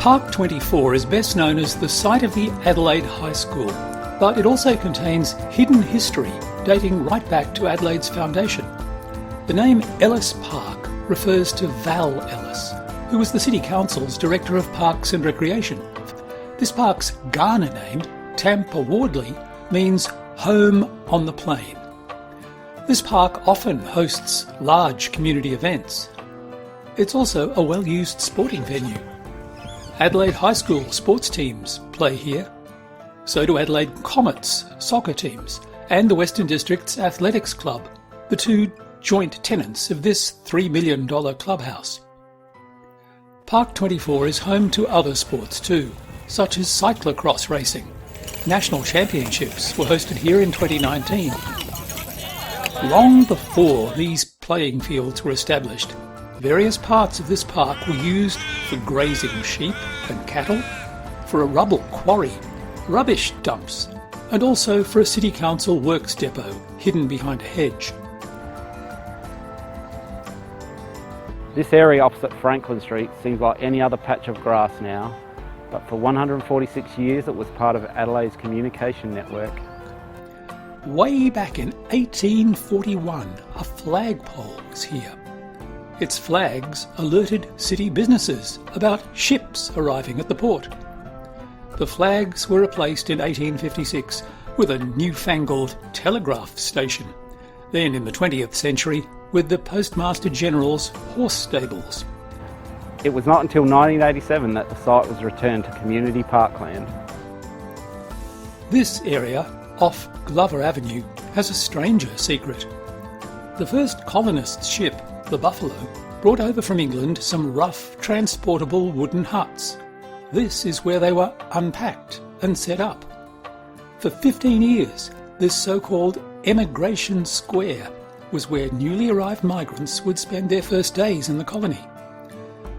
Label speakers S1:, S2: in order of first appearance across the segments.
S1: Park 24 is best known as the site of the Adelaide High School, but it also contains hidden history dating right back to Adelaide's foundation. The name Ellis Park refers to Val Ellis, who was the City Council's Director of Parks and Recreation. This park's Kaurna name, Tampa Wardley, means home on the plain. This park often hosts large community events. It's also a well-used sporting venue. Adelaide High School sports teams play here. So do Adelaide Comets soccer teams and the Western District's Athletics Club, the two joint tenants of this $3 million clubhouse. Park 24 is home to other sports too, such as cyclocross racing. National championships were hosted here in 2019. Long before these playing fields were established, various parts of this park were used for grazing sheep and cattle, for a rubble quarry, rubbish dumps, and also for a City Council works depot hidden behind a hedge.
S2: This area opposite Franklin Street seems like any other patch of grass now, but for 146 years it was part of Adelaide's communication network.
S1: Way back in 1841, a flagpole was here. Its flags alerted city businesses about ships arriving at the port. The flags were replaced in 1856 with a newfangled telegraph station. Then in the 20th century, with the Postmaster General's horse stables.
S2: It was not until 1987 that the site was returned to community parkland.
S1: This area, off Glover Avenue, has a stranger secret. The first colonists' ship, the Buffalo, brought over from England some rough, transportable wooden huts. This is where they were unpacked and set up. For 15 years, this so-called Emigration Square was where newly arrived migrants would spend their first days in the colony.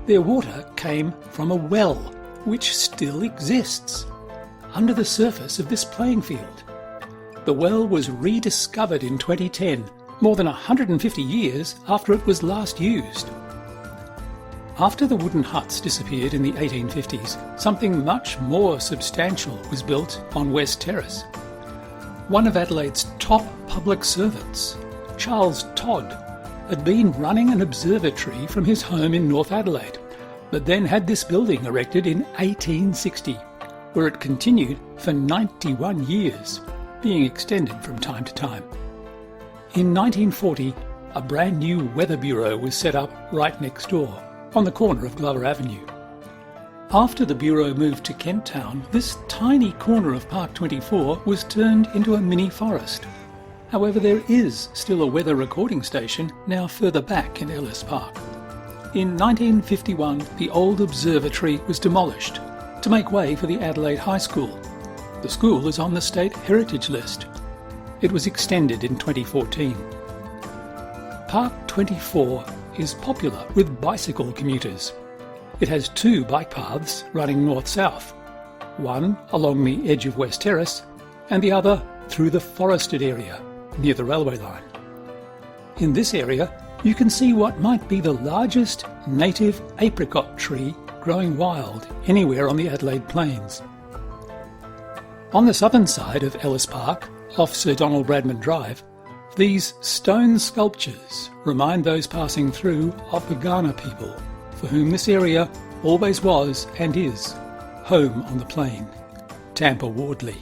S1: Their water came from a well, which still exists, under the surface of this playing field. The well was rediscovered in 2010, more than 150 years after it was last used. After the wooden huts disappeared in the 1850s, something much more substantial was built on West Terrace. One of Adelaide's top public servants, Charles Todd, had been running an observatory from his home in North Adelaide, but then had this building erected in 1860, where it continued for 91 years, being extended from time to time. In 1940, a brand new weather bureau was set up right next door, on the corner of Glover Avenue. After the bureau moved to Kent Town, this tiny corner of Park 24 was turned into a mini forest. However, there is still a weather recording station now further back in Ellis Park. In 1951, the old observatory was demolished to make way for the Adelaide High School. The school is on the State Heritage List. It was extended in 2014. Park 24 is popular with bicycle commuters. It has two bike paths running north-south, one along the edge of West Terrace and the other through the forested area near the railway line. In this area, you can see what might be the largest native apricot tree growing wild anywhere on the Adelaide Plains. On the southern side of Ellis Park, off Sir Donald Bradman Drive, these stone sculptures remind those passing through of the Kaurna people, for whom this area always was and is home on the plain. Tampa Wardley.